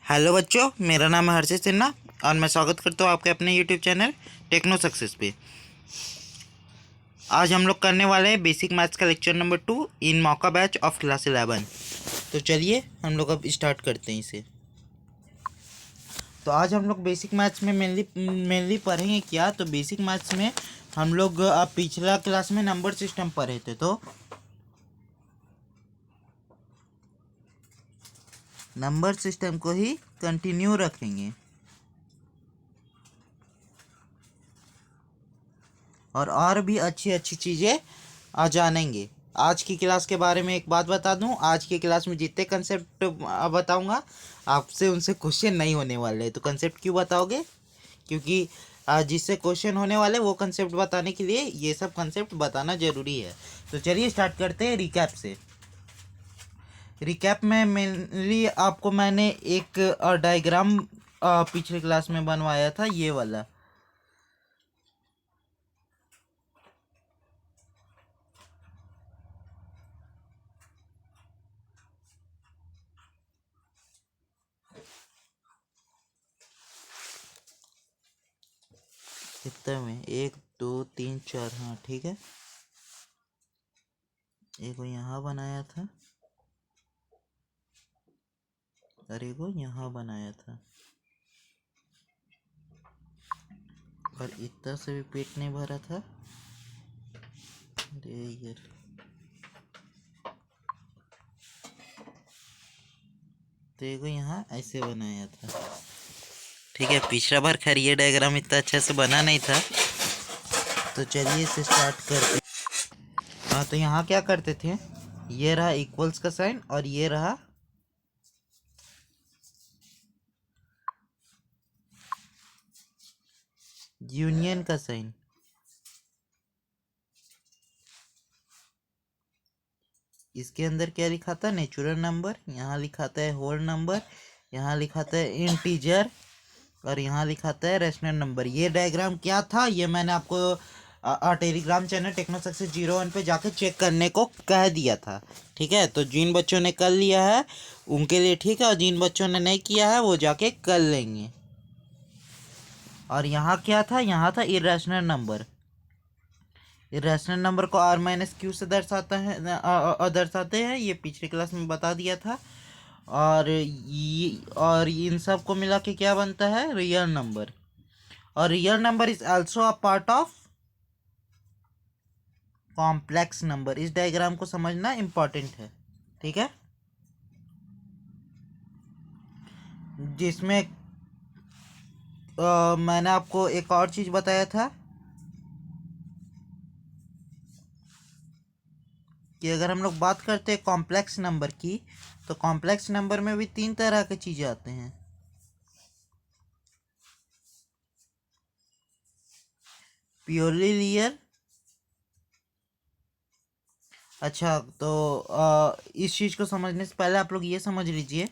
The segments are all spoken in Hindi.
हेलो बच्चों, मेरा नाम है हर्षित सिन्हा और मैं स्वागत करता हूँ आपके अपने यूट्यूब चैनल टेक्नो सक्सेस पे। आज हम लोग करने वाले हैं बेसिक मैथ्स का लेक्चर नंबर 2 इन मौका बैच ऑफ क्लास 11। तो चलिए हम लोग अब स्टार्ट करते हैं इसे। तो आज हम लोग बेसिक मैथ्स में मेनली पढ़ेंगे क्या। तो बेसिक मैथ्स में हम लोग अब पिछला क्लास में नंबर सिस्टम पढ़े थे, तो नंबर सिस्टम को ही कंटिन्यू रखेंगे और भी अच्छी अच्छी चीज़ें आ जानेंगे। आज की क्लास के बारे में एक बात बता दूं, आज की क्लास में जितने कंसेप्ट बताऊंगा आपसे उनसे क्वेश्चन नहीं होने वाले। तो कंसेप्ट क्यों बताओगे? क्योंकि जिससे क्वेश्चन होने वाले वो कंसेप्ट बताने के लिए ये सब कंसेप्ट बताना ज़रूरी है। तो चलिए स्टार्ट करते हैं रिकैप से। रिकैप में मेनली आपको मैंने एक डायग्राम पिछले क्लास में बनवाया था, ये वाला। कितने में? 1 2 3 4, हाँ ठीक है। एक वो यहाँ बनाया था और एक वो यहाँ बनाया था, और इतना से भी पेट नहीं भरा था। अरे यार, तो एक वो यहाँ ऐसे बनाया था, ठीक है। पिछला बार खैर ये डायग्राम इतना अच्छा से बना नहीं था। तो चलिए इसे स्टार्ट करते। हाँ, तो यहाँ क्या करते थे, ये रहा इक्वल्स का साइन और ये रहा यूनियन का साइन। इसके अंदर क्या लिखा था? Natural number. यहाँ लिखा था होल नंबर, यहाँ लिखा था इंटीजर, और यहाँ लिखा था रेशनल नंबर। ये डायग्राम क्या था ये मैंने आपको टेलीग्राम चैनल टेक्नो सक्सेस 01 पे जाके चेक करने को कह दिया था, ठीक है। तो जिन बच्चों ने कर लिया है उनके लिए ठीक है, और जिन बच्चों ने नहीं किया है वो जाके कर लेंगे। और यहाँ क्या था? यहाँ था इरेशनल नंबर। इरेशनल नंबर को आर माइनस क्यू से दर्शाता है, दर्शाते हैं, ये पिछली क्लास में बता दिया था। और इन सब को मिला के क्या बनता है? Real number. और real number is also a part of complex number. इस डायग्राम को समझना इंपॉर्टेंट है, ठीक है। जिसमें मैंने आपको एक और चीज बताया था कि अगर हम लोग बात करते हैं कॉम्प्लेक्स नंबर की, तो कॉम्प्लेक्स नंबर में भी 3 तरह की चीजें आते हैं। Purely real. अच्छा, तो इस चीज को समझने से पहले आप लोग ये समझ लीजिए,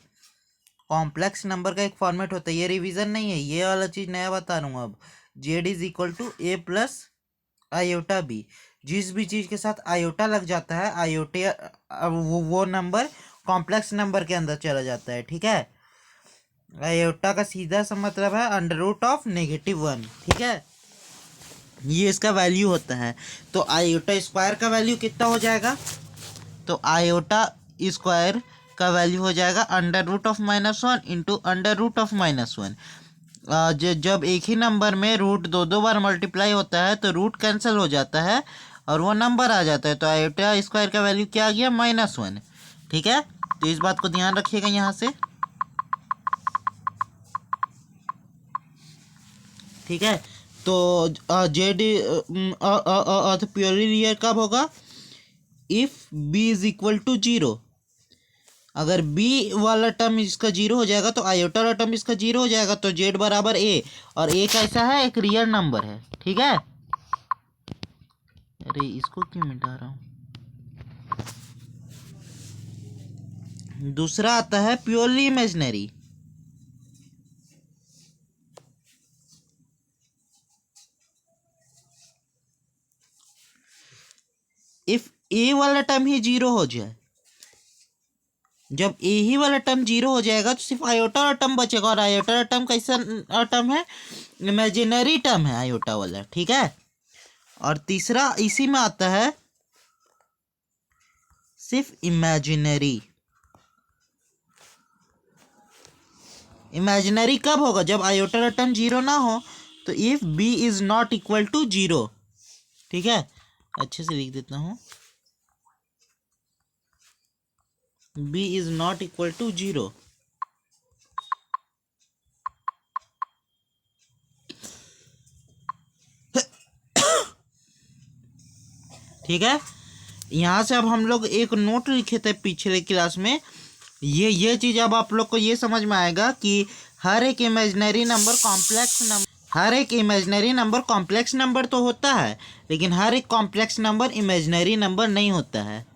कॉम्प्लेक्स नंबर का एक फॉर्मेट होता है। ये रिवीजन नहीं है, ये वाला चीज नया बता रहा हूँ अब। Z is equal to a plus iota b. जिस भी चीज के साथ आयोटा लग जाता है, आयोटे वो नंबर कॉम्प्लेक्स नंबर के अंदर चला जाता है, ठीक है। आयोटा का सीधा सा मतलब है अंडर रूट ऑफ -1, ठीक है। ये इसका वैल्यू होता है। तो आयोटा स्क्वायर का वैल्यू कितना हो जाएगा? तो आयोटा स्क्वायर का वैल्यू हो जाएगा under root of -1 into under root of -1। जब एक ही नंबर में रूट दो दो बार मल्टीप्लाई होता है तो रूट कैंसिल हो जाता है और वो नंबर आ जाता है। तो आयोटा स्क्वायर का वैल्यू क्या आ गया? -1, ठीक है। तो इस बात को ध्यान रखिएगा यहाँ से, ठीक है। तो जेड प्योरली रियल कब होगा? If b is equal to 0। अगर बी वाला टर्म इसका 0 हो जाएगा तो आयोटा वाला टर्म इसका 0 हो जाएगा, तो जेड बराबर ए। और ए कैसा है? एक रियल नंबर है, ठीक है। अरे इसको क्यों मिटा रहा हूँ? दूसरा आता है प्योरली इमेजिनरी। इफ ए वाला टर्म ही 0 हो जाए जब ए ही वाला टर्म जीरो हो जाएगा तो सिर्फ आयोटा वाला टर्म बचेगा, और आयोटा वाला टर्म कैसा टर्म है? इमेजिनरी टर्म है आयोटा वाला, ठीक है। और तीसरा इसी में आता है सिर्फ इमेजिनरी। इमेजिनरी कब होगा? जब आयोटा का टर्म जीरो ना हो, तो if b is not equal to zero, ठीक है। अच्छे से लिख देता हूं, b is not equal to zero. ठीक है। यहाँ से अब हम लोग एक नोट लिखे थे पिछले क्लास में, ये चीज़ अब आप लोग को ये समझ में आएगा कि हर एक इमेजिनरी नंबर कॉम्प्लेक्स नंबर तो होता है, लेकिन हर एक कॉम्प्लेक्स नंबर इमेजिनरी नंबर नहीं होता है।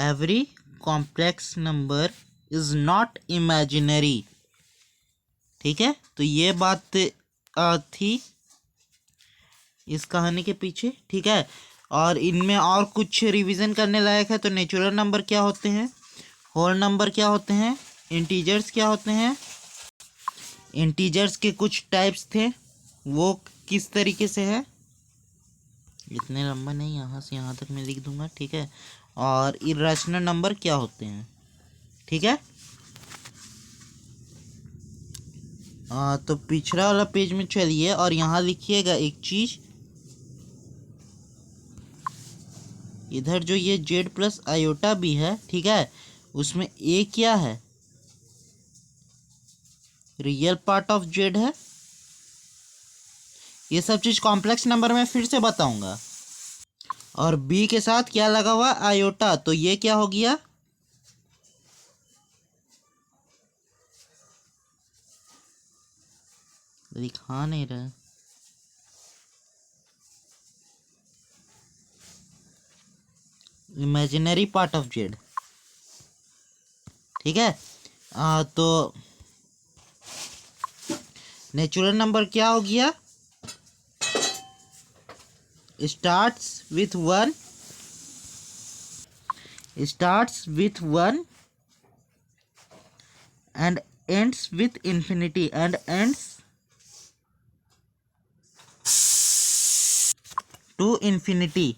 Every complex number is not imaginary, ठीक है। तो ये बात थी इस कहानी के पीछे, ठीक है। और इनमें और कुछ रिवीजन करने लायक है। तो नेचुरल नंबर क्या होते हैं, होल नंबर क्या होते हैं, इंटीजर्स क्या होते हैं, इंटीजर्स के कुछ टाइप्स थे वो किस तरीके से है, इतने लंबा नहीं, यहाँ से यहाँ तक मैं लिख दूंगा, ठीक है। और इरेशनल नंबर क्या होते हैं, ठीक है। तो पिछड़ा वाला पेज में चलिए और यहाँ लिखिएगा एक चीज, इधर जो ये जेड प्लस आयोटा भी है, ठीक है, उसमें ए क्या है, रियल पार्ट ऑफ जेड है। ये सब चीज कॉम्प्लेक्स नंबर में फिर से बताऊंगा। और बी के साथ क्या लगा हुआ, आयोटा, तो ये क्या हो गया, दिखा नहीं रहा, इमेजिनरी पार्ट ऑफ जेड, ठीक है। तो नेचुरल नंबर क्या हो गया, starts with one and ends with infinity and ends to infinity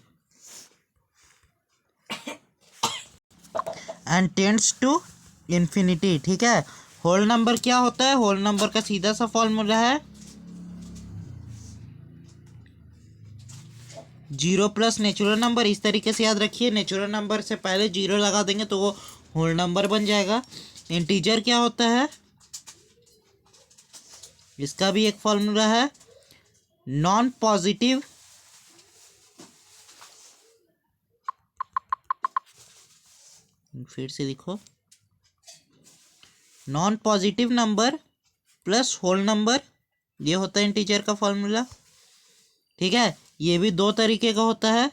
and tends to infinity, ठीक है। होल नंबर क्या होता है, होल नंबर का सीधा सा फॉर्मूला है जीरो प्लस नेचुरल नंबर। इस तरीके से याद रखिए, नेचुरल नंबर से पहले जीरो लगा देंगे तो वो होल नंबर बन जाएगा। इंटीजर क्या होता है, इसका भी एक फॉर्मूला है, नॉन पॉजिटिव फिर से लिखो, non positive number plus whole number, ये होता है इंटीजर का फॉर्मूला, ठीक है। ये भी दो तरीके का होता है,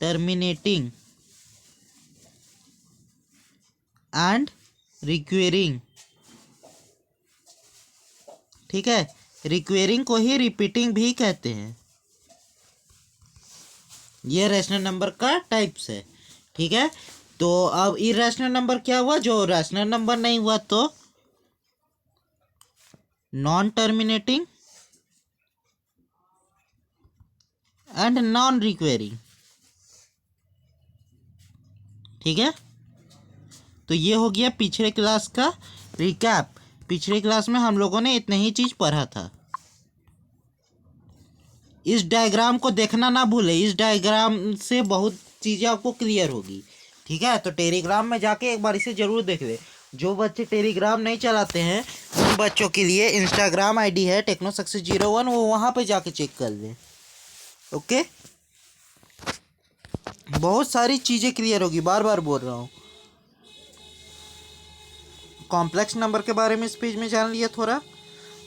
टर्मिनेटिंग एंड रिक्वेरिंग, ठीक है। रिक्वेरिंग को ही रिपीटिंग भी कहते हैं। ये रैशनल नंबर का टाइप्स है, ठीक है। तो अब इरेशनल नंबर क्या हुआ, जो रैशनल नंबर नहीं हुआ तो नॉन टर्मिनेटिंग एंड नॉन रिक्वेरिंग, ठीक है। तो ये हो गया पिछले क्लास का रिकैप। पिछले क्लास में हम लोगों ने इतने ही चीज पढ़ा था। इस डायग्राम को देखना ना भूले, इस डायग्राम से बहुत चीज़ें आपको क्लियर होगी, ठीक है। तो टेलीग्राम में जाके एक बार इसे ज़रूर देख ले। जो बच्चे टेलीग्राम नहीं चलाते हैं उन बच्चों के लिए इंस्टाग्राम आईडी है टेक्नो सक्सेस 01, वो वहाँ पे जाके चेक कर लें, ओके। बहुत सारी चीज़ें क्लियर होगी, बार बार बोल रहा हूँ। कॉम्प्लेक्स नंबर के बारे में इस पेज में जान लिया थोड़ा,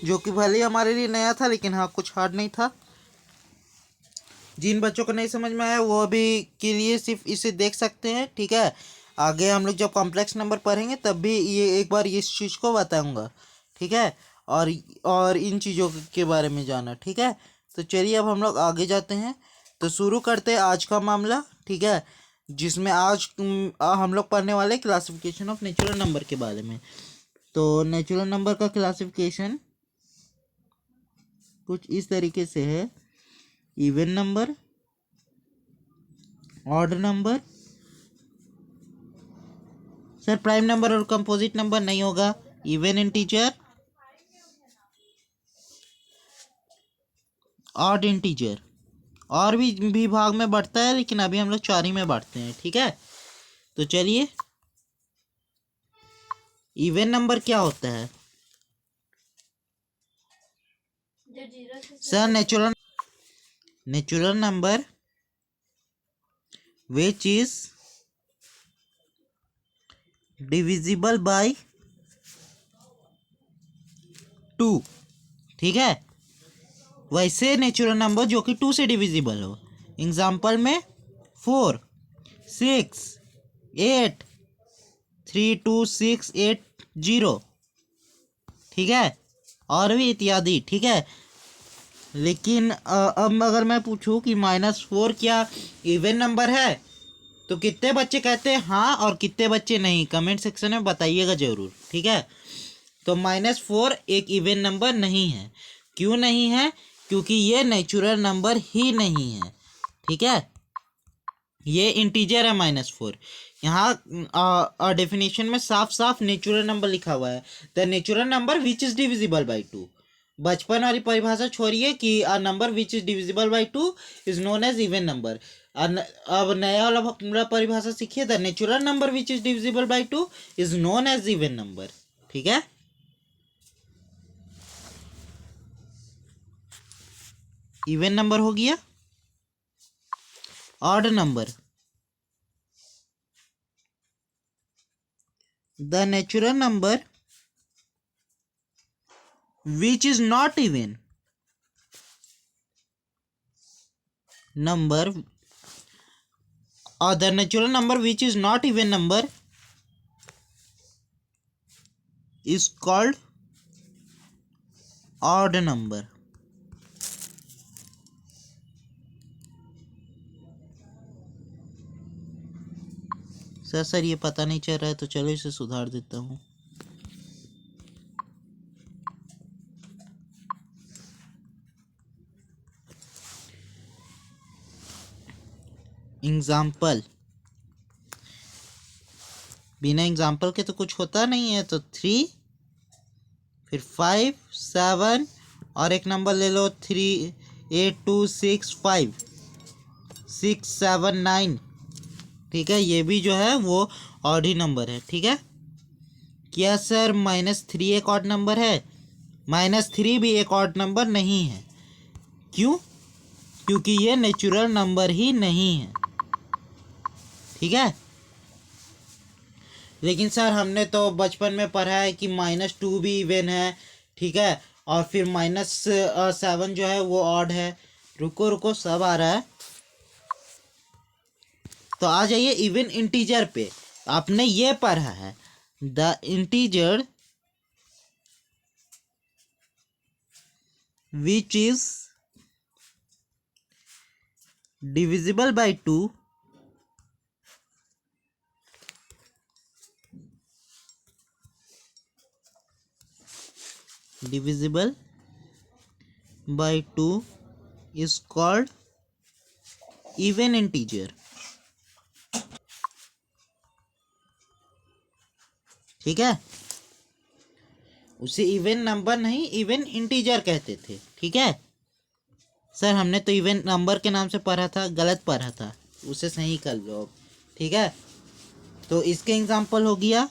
जो कि भले ही हमारे लिए नया था, लेकिन हाँ कुछ हार्ड नहीं था। जिन बच्चों को नहीं समझ में आया वो अभी के लिए सिर्फ इसे देख सकते हैं, ठीक है। आगे हम लोग जब कॉम्प्लेक्स नंबर पढ़ेंगे तब भी ये एक बार इस चीज़ को बताऊंगा, ठीक है। और इन चीज़ों के बारे में जाना, ठीक है। तो चलिए अब हम लोग आगे जाते हैं। तो शुरू करते हैं आज का मामला, ठीक है, जिसमें आज हम लोग पढ़ने वाले क्लासिफिकेशन ऑफ नेचुरल नंबर के बारे में। तो नेचुरल नंबर का क्लासिफिकेशन कुछ इस तरीके से है: even number, odd number. Sir prime number और कंपोजिट नंबर नहीं होगा, इवन इंटीजर, ऑड इंटीजर। और भी भाग में बढ़ता है, लेकिन अभी हम लोग 4 ही में बांटते हैं, ठीक है। तो चलिए, इवन नंबर क्या होता है? Sir natural number which is divisible by 2, ठीक है। वैसे नेचुरल नंबर जो कि 2 से डिविजिबल हो। एग्जाम्पल में 4, 6, 8, 3, 2, 6, 8, 0, ठीक है, और भी इत्यादि, ठीक है। लेकिन अब अगर मैं पूछूं कि -4 क्या इवन नंबर है, तो कितने बच्चे कहते हैं हाँ और कितने बच्चे नहीं, कमेंट सेक्शन में बताइएगा ज़रूर, ठीक है। तो -4 एक इवन नंबर नहीं है। क्यों नहीं है? क्योंकि ये नेचुरल नंबर ही नहीं है, ठीक है। ये इंटीजर है -4। यहाँ डेफिनेशन में साफ साफ नेचुरल नंबर लिखा हुआ है, the natural number which is divisible by 2। बचपन वाली परिभाषा छोड़िए कि a number which is divisible by 2 is known as even number. अब नया वाला पूरा परिभाषा सीखिए, the natural number which is divisible by 2 is known as even number, ठीक है। इवन नंबर हो गया। Odd number, the natural number which is not even number, or the natural number which is not even number is called odd number। Sir ये पता नहीं चल रहा है, तो चलो इसे सुधार देता हूँ। एग्जाम्पल, बिना एग्जाम्पल के तो कुछ होता नहीं है। तो 3, फिर 5, 7 और एक नंबर ले लो 3, 8, 2, 6, 5, 6, 7, 9, ठीक है। ये भी जो है वो ऑड ही नंबर है, ठीक है। क्या सर -3 एक ऑड नंबर है? -3 भी एक ऑड नंबर नहीं है। क्यों? क्योंकि ये नेचुरल नंबर ही नहीं है, ठीक है। लेकिन सर हमने तो बचपन में पढ़ा है कि -2 भी इवन है, ठीक है, और फिर -7 जो है वो ऑड है। रुको रुको, सब आ रहा है। तो आ जाइए इवन इंटीजर पे। आपने ये पढ़ा है, the integer which is divisible by 2 divisible by 2 is called even integer, ठीक है। उसे इवन नंबर नहीं, इवन इंटीजर कहते थे, ठीक है। सर हमने तो इवन नंबर के नाम से पढ़ा था, गलत पढ़ा था, उसे सही कर लो, ठीक है। तो इसके एग्जांपल हो गया,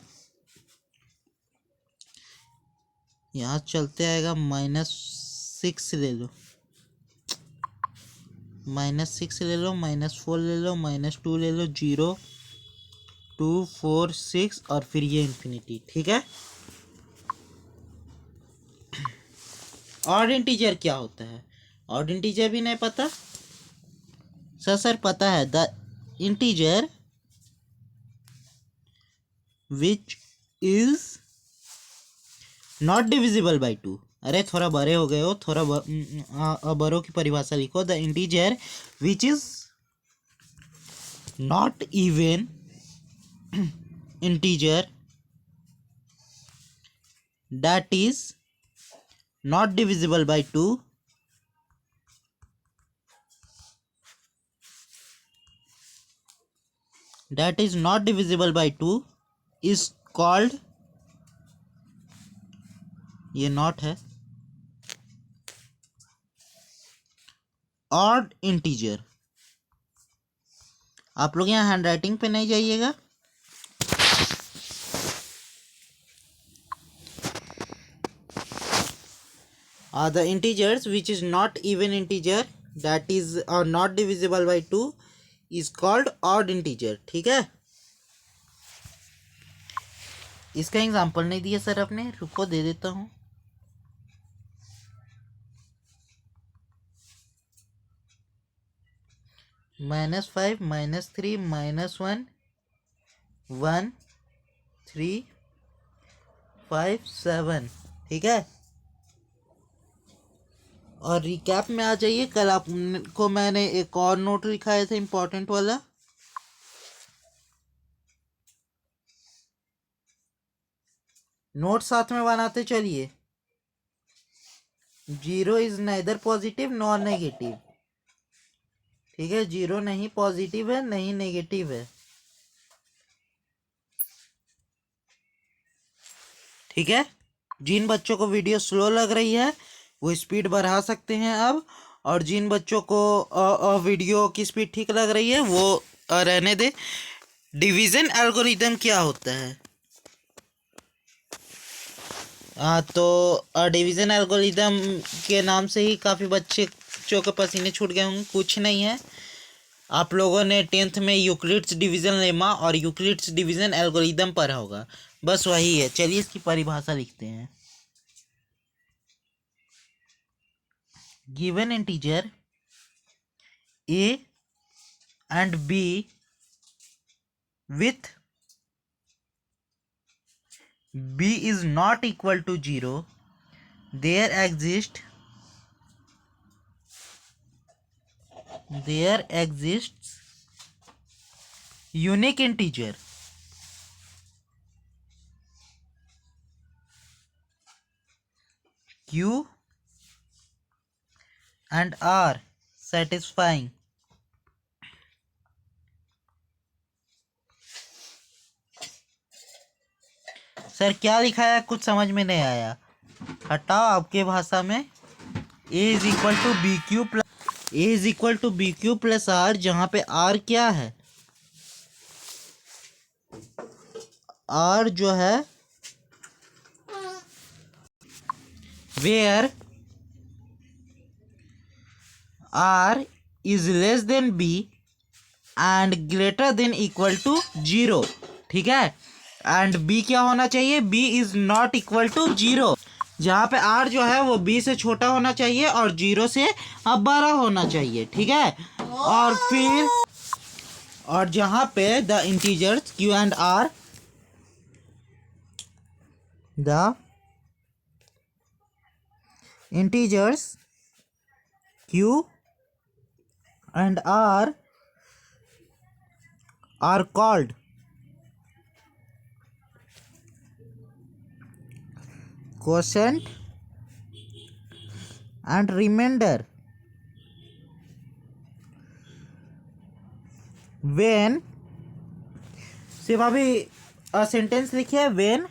यहाँ चलते आएगा -6 ले लो, -6 ले लो, -4 ले लो, -2 ले लो, 0, 2, 4, 6 और फिर ये इन्फिनिटी, ठीक है। ऑड इंटीजर क्या होता है? ऑड इंटीजर भी नहीं पता? सर पता है, the integer which is not divisible by 2, अरे थोड़ा बड़े हो गए हो, थोड़ा बड़ों की परिभाषा लिखो। The integer which is not even integer that is not divisible by 2 that is not divisible by 2 is called, ये नॉट है, ऑड इंटीजर। आप लोग यहाँ हैंड राइटिंग पे नहीं जाइएगा। The integers which is not even integer that is not divisible by 2 is called odd integer। ठीक है, इसका एग्जांपल नहीं दिया सर आपने, रुको दे देता हूँ। -5 -3 -1 1 3 5 7। ठीक है, और रिकैप में आ जाइए। कल आपको मैंने एक और नोट लिखाया था इम्पोर्टेंट वाला, नोट साथ में बनाते चलिए। 0 is neither positive nor negative. ठीक है, 0 नहीं पॉजिटिव है नहीं नेगेटिव है। ठीक है, जिन बच्चों को वीडियो स्लो लग रही है वो स्पीड बढ़ा सकते हैं अब, और जिन बच्चों को वीडियो की स्पीड ठीक लग रही है वो रहने दे। डिवीजन एल्गोरिदम क्या होता है? तो डिवीजन एल्गोरिदम के नाम से ही काफ़ी बच्चों के पसीने छूट गए होंगे। कुछ नहीं है, आप लोगों ने 10th में यूक्लिड्स डिवीजन लेमा और यूक्लिड्स डिवीजन एल्गोरिदम पढ़ा होगा, बस वही है। चलिए इसकी परिभाषा लिखते हैं। Given integer a and b with b is not equal to 0, there exists unique integer q and r satisfying sir क्या लिखा है, कुछ समझ में नहीं आया, हटाओ। आपके भाषा में a is equal to b q plus r, जहाँ पे r क्या है, r जो है where r is less than b and greater than equal to 0। ठीक है, एंड b क्या होना चाहिए, b is not equal to 0, जहाँ पे r जो है वो b से छोटा होना चाहिए और 0 से अब बड़ा होना चाहिए। ठीक है, और फिर और जहाँ पे the integers q and r, the integers q and r are called quotient and remainder when, सिर्फ अभी सेंटेंस लिखिए, when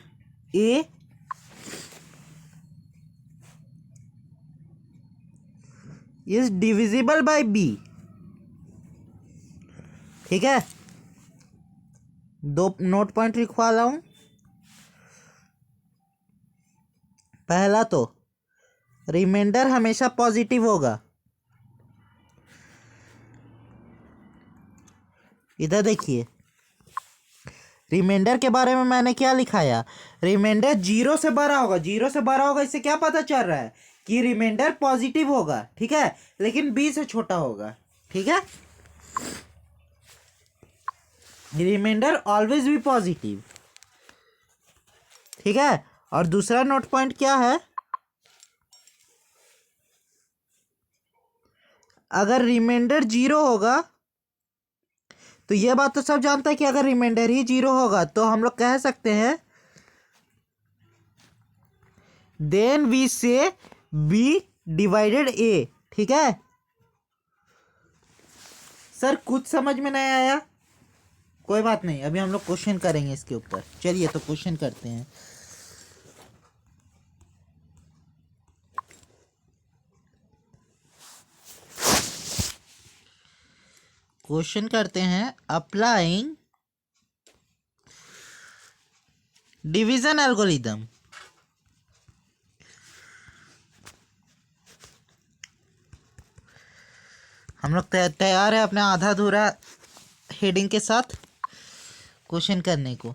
a is divisible by b। ठीक है, 2 नोट पॉइंट लिखवा रहा हूं। पहला तो रिमाइंडर हमेशा पॉजिटिव होगा। इधर देखिए, रिमाइंडर के बारे में मैंने क्या लिखाया, रिमाइंडर 0 से बड़ा होगा। 0 से बड़ा होगा, इससे क्या पता चल रहा है कि रिमाइंडर पॉजिटिव होगा। ठीक है, लेकिन b से छोटा होगा। ठीक है, रिमाइंडर ऑलवेज भी पॉजिटिव। ठीक है, और दूसरा नोट पॉइंट क्या है, अगर रिमाइंडर 0 होगा तो ये बात तो सब जानता है कि अगर रिमाइंडर ही 0 होगा तो हम लोग कह सकते हैं देन वी से बी डिवाइडेड ए। ठीक है सर, कुछ समझ में नहीं आया? कोई बात नहीं, अभी हम लोग क्वेश्चन करेंगे इसके ऊपर। चलिए तो क्वेश्चन करते हैं। क्वेश्चन करते हैं अप्लाइंग डिवीजन एल्गोरिदम। हम लोग तैयार है अपने आधा अधूरा हेडिंग के साथ क्वेश्चन करने को।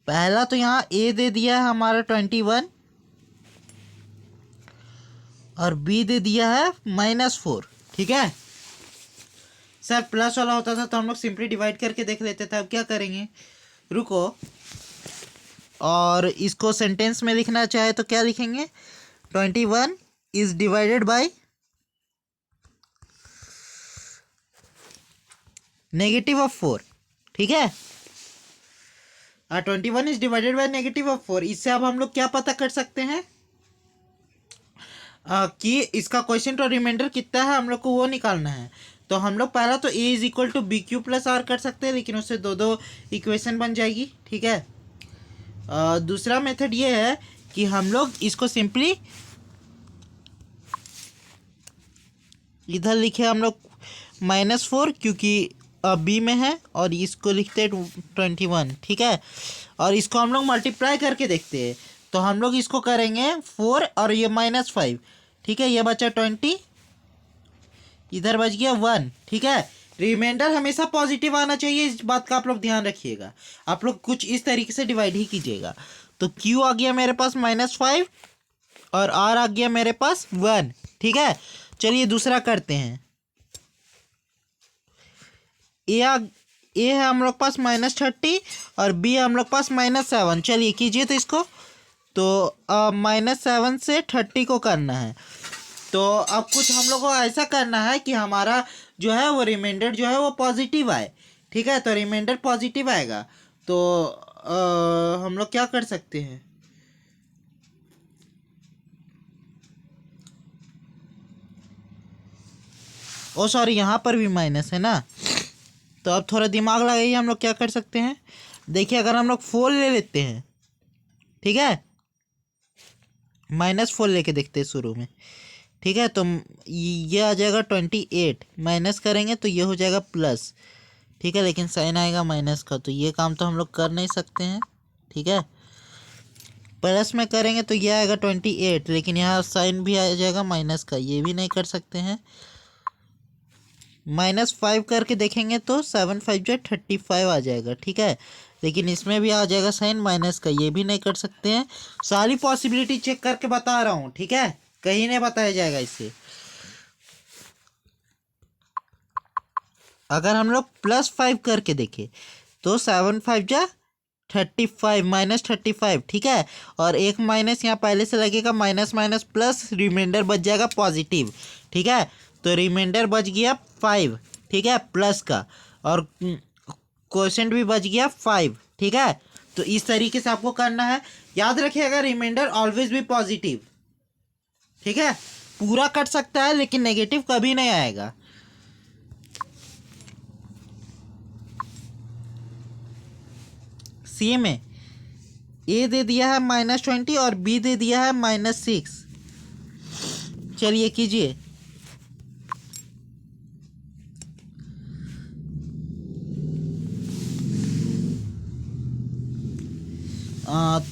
पहला तो यहाँ ए दे दिया है हमारा 21 और बी दे दिया है -4। ठीक है सर, प्लस वाला होता था तो हम लोग सिंपली डिवाइड करके देख लेते थे। अब क्या करेंगे, रुको। और इसको सेंटेंस में लिखना चाहे तो क्या लिखेंगे, 21 इज डिवाइडेड बाय -4। ठीक है 21 इज डिवाइडेड बाय -4। इससे अब हम लोग क्या पता कर सकते हैं कि इसका क्वेश्चन और रिमाइंडर कितना है, हम लोग को वो निकालना है। तो हम लोग पहला तो a is equal to b q plus r कर सकते हैं, लेकिन उससे दो इक्वेशन बन जाएगी। ठीक है दूसरा मेथड ये है कि हम लोग इसको सिंपली इधर लिखे हम लोग -4 क्योंकि बी में है, और इसको लिखते हैं 21। ठीक है और इसको हम लोग मल्टीप्लाई करके देखते हैं। तो हम लोग इसको करेंगे 4 और ये -5। ठीक है ये बचा 20, इधर बच गया 1। ठीक है रिमाइंडर हमेशा पॉजिटिव आना चाहिए, इस बात का आप लोग ध्यान रखिएगा। आप लोग कुछ इस तरीके से डिवाइड ही कीजिएगा। तो Q आ गया मेरे पास -5 और R आ गया मेरे पास 1। ठीक है चलिए दूसरा करते हैं। ए है हम लोग पास -30 और बी है हम लोग पास -7। चलिए कीजिए तो इसको। तो -7 से 30 को करना है। तो अब कुछ हम लोग को ऐसा करना है कि हमारा जो है वो रिमाइंडर जो है वो पॉजिटिव आए। ठीक है तो रिमाइंडर पॉजिटिव आएगा तो हम लोग क्या कर सकते हैं, ओ सॉरी यहाँ पर भी माइनस है ना। तो अब थोड़ा दिमाग लगाइए, हम लोग क्या कर सकते हैं। देखिए अगर हम लोग 4 ले लेते हैं, ठीक है -4 लेके देखते हैं शुरू में। ठीक है तो ये आ जाएगा 28, माइनस करेंगे तो ये हो जाएगा प्लस। ठीक है लेकिन साइन आएगा माइनस का, तो ये काम तो हम लोग कर नहीं सकते हैं। ठीक है प्लस में करेंगे तो ये आएगा 28, लेकिन यहाँ साइन भी आ जाएगा माइनस का, ये भी नहीं कर सकते हैं। -5 करके देखेंगे तो 7 5 जो 35 आ जाएगा। ठीक है लेकिन इसमें भी आ जाएगा साइन माइनस का, ये भी नहीं कर सकते हैं। सारी पॉसिबिलिटी चेक करके बता रहा हूँ। ठीक है कहीं नहीं बताया जाएगा इससे। अगर हम लोग +5 करके देखें तो 7 5 जा 35 -35। ठीक है और एक माइनस यहाँ पहले से लगेगा, माइनस माइनस प्लस, रिमाइंडर बच जाएगा पॉजिटिव। ठीक है तो रिमाइंडर बच गया 5। ठीक है प्लस का, और क्वोशेंट भी बच गया 5। ठीक है तो इस तरीके से आपको करना है। याद रखिएगा रिमाइंडर ऑलवेज भी पॉजिटिव। ठीक है पूरा कट सकता है लेकिन नेगेटिव कभी नहीं आएगा। सी में ए दे दिया है -20 और बी दे दिया है -6। चलिए कीजिए।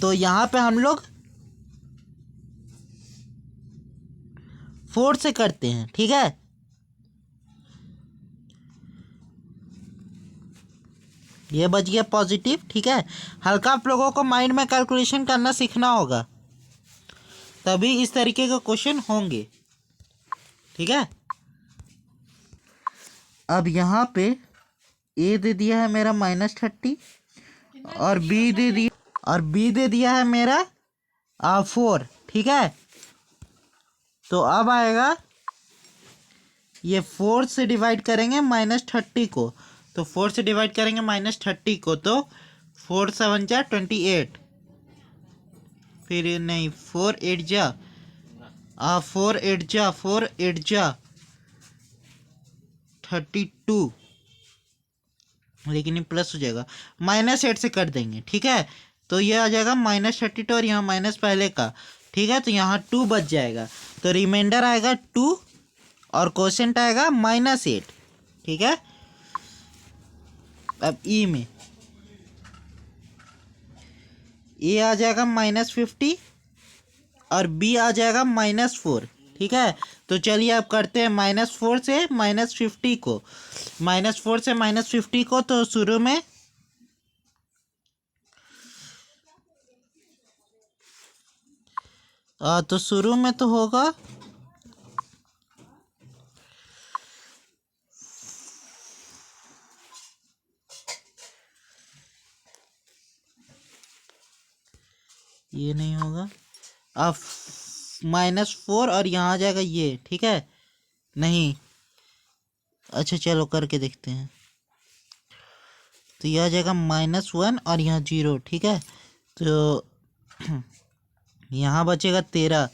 तो यहाँ पे हम लोग 4 से करते हैं। ठीक है ये बच गया पॉजिटिव। ठीक है हल्का आप लोगों को माइंड में कैलकुलेशन करना सीखना होगा, तभी इस तरीके के क्वेश्चन होंगे। ठीक है अब यहाँ पे ए दे दिया है मेरा -30 और बी दे दिया है मेरा 4। ठीक है तो अब आएगा ये 4 से डिवाइड करेंगे -30 को, तो 4 से डिवाइड करेंगे -30 को, तो 4 7 जा 28, फिर नहीं 4 8 जा 4 8 जा 32, लेकिन ये प्लस हो जाएगा, -8 से कर देंगे, ठीक है। तो ये आ जाएगा -32 और यहाँ माइनस पहले का, ठीक है। तो यहाँ 2 बच जाएगा, तो रिमाइंडर आएगा 2 और क्वोशेंट आएगा -8, ठीक है। अब ई में ए आ जाएगा -50 और बी आ जाएगा -4, ठीक है। तो चलिए अब करते हैं -4 से -50 को, -4 से -50 को। तो शुरू में तो शुरू में तो होगा ये नहीं होगा, अब -4 और यहाँ आ जाएगा ये, ठीक है। नहीं, अच्छा चलो करके देखते हैं। तो यह आ जाएगा -1 और यहाँ 0, ठीक है। तो यहाँ बचेगा 13,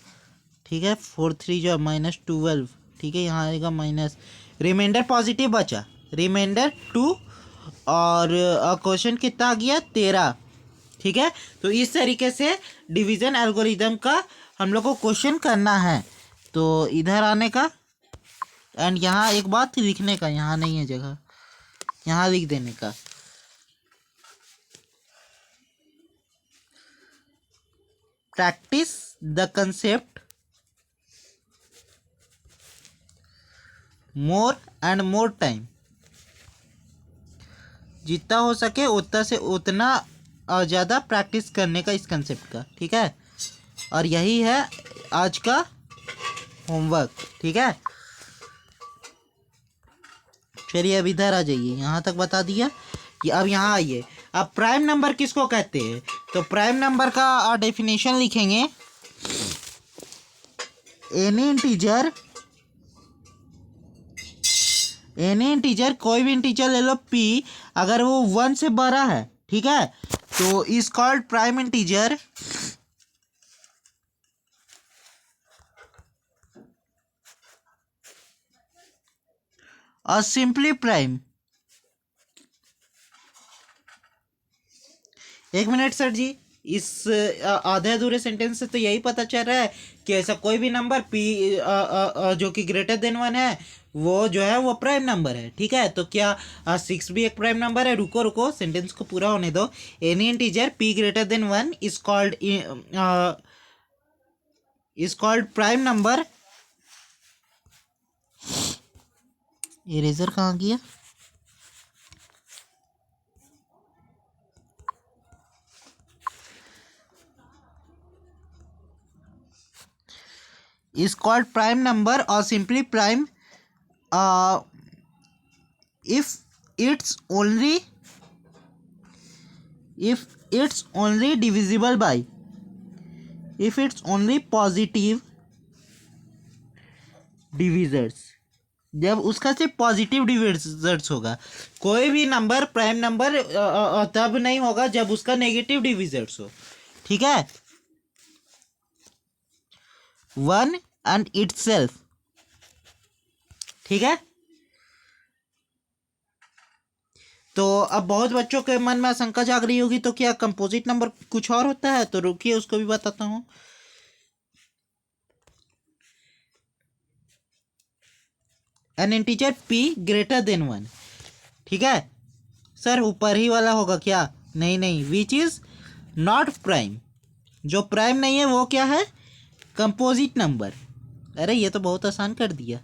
ठीक है। 4 3 जो -12, ठीक है। यहाँ आएगा माइनस, रिमाइंडर पॉजिटिव बचा, रिमाइंडर 2 और क्वेश्चन कितना आ गया 13, ठीक है। तो इस तरीके से डिवीज़न एल्गोरिदम का हम लोग को क्वेश्चन करना है। तो इधर आने का एंड यहाँ एक बात लिखने का, यहाँ नहीं है जगह, यहाँ लिख देने का। Practice the concept more and more time, जितना हो सके उतना से उतना ज़्यादा प्रैक्टिस करने का इस कंसेप्ट का, ठीक है। और यही है आज का होमवर्क, ठीक है। चलिए अब इधर आ जाइए, यहाँ तक बता दिया कि अब यहाँ आइए। अब प्राइम नंबर किसको कहते हैं, तो प्राइम नंबर का डेफिनेशन लिखेंगे, एनी इंटीजर कोई भी इंटीजर ले लो p, अगर वो 1 से बड़ा है, ठीक है, तो इज कॉल्ड प्राइम इंटीजर। और सिंपली प्राइम। एक मिनट सर जी, इस आधे अधूरे सेंटेंस से तो यही पता चल रहा है कि ऐसा कोई भी नंबर p जो कि ग्रेटर देन 1 है, वो जो है वो प्राइम नंबर है, ठीक है। तो क्या 6 भी एक प्राइम नंबर है? रुको रुको, सेंटेंस को पूरा होने दो। Any integer p greater than 1 is called prime number. Eraser कहाँ गया? is called prime number or simply prime if it's only divisible by, if it's only positive divisors, जब उसका सिर्फ पॉजिटिव डिविजर्स होगा। कोई भी नंबर प्राइम नंबर तब नहीं होगा जब उसका नेगेटिव डिविजर्स हो, ठीक है। 1 एंड इटसेल्फ, ठीक है। तो अब बहुत बच्चों के मन में आशंका जाग रही होगी, तो क्या कंपोजिट नंबर कुछ और होता है? तो रुकिए उसको भी बताता हूँ। N integer p greater than 1, ठीक है। सर ऊपर ही वाला होगा क्या? नहीं नहीं, विच इज नॉट प्राइम, जो प्राइम नहीं है वो क्या है? Composite number. अरे ये तो बहुत आसान कर दिया।